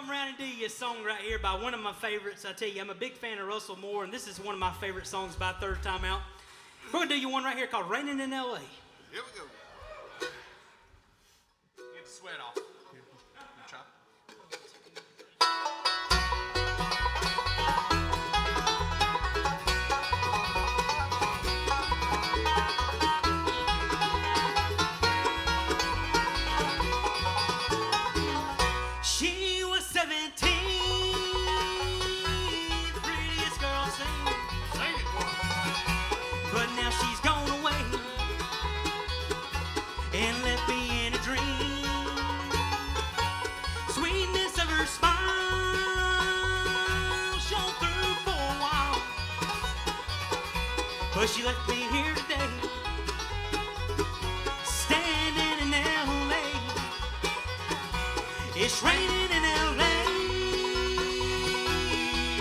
come around and do you a song right here by one of my favorites. I tell you, I'm a big fan of Russell Moore, and this is one of my favorite songs by Third Time Out. We're going to do you one right here called Raining in L.A. Here we go. Get the sweat off. Here, chop. She was 17, the prettiest girl seen. Sing it, boy. But now she's gone away and left me in a dream. Sweetness of her smile shone through for a while, but she left me here today, standing in L.A. It's raining in L.A.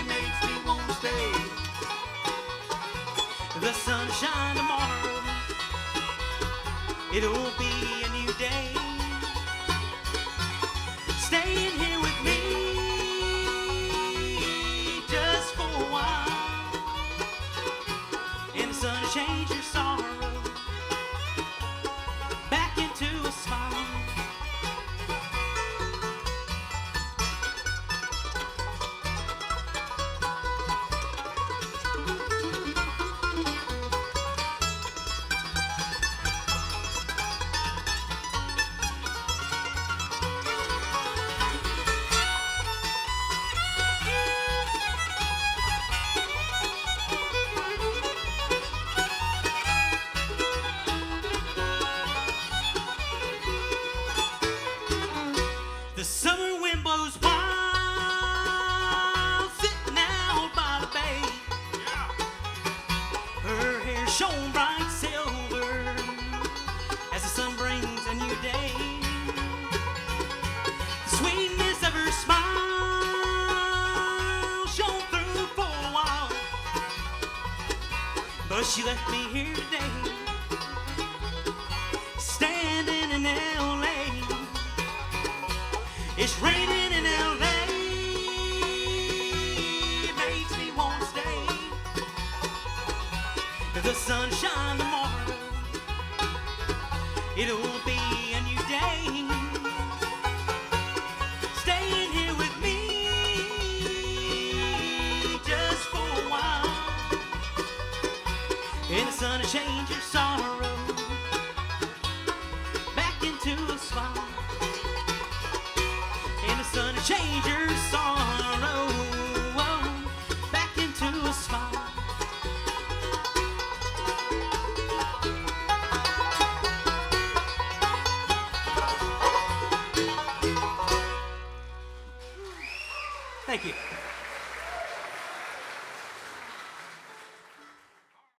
Makes me want to stay. The sunshine tomorrow, it'll be a new day. Staying here with me just for a while, and the sun will change your sorrow back into a smile. The summer wind blows wild, sitting out by the bay. Yeah. Her hair shone bright silver as the sun brings a new day. The sweetness of her smile shone through for a while, but she left me here today, standing in L.A. It's raining in L.A. It makes me want to stay. The sunshine tomorrow, it'll be a new day. Staying here with me just for a while, and the sun will change your sorrow back into a smile. And the sun will change your sorrow back into a smile. Thank you.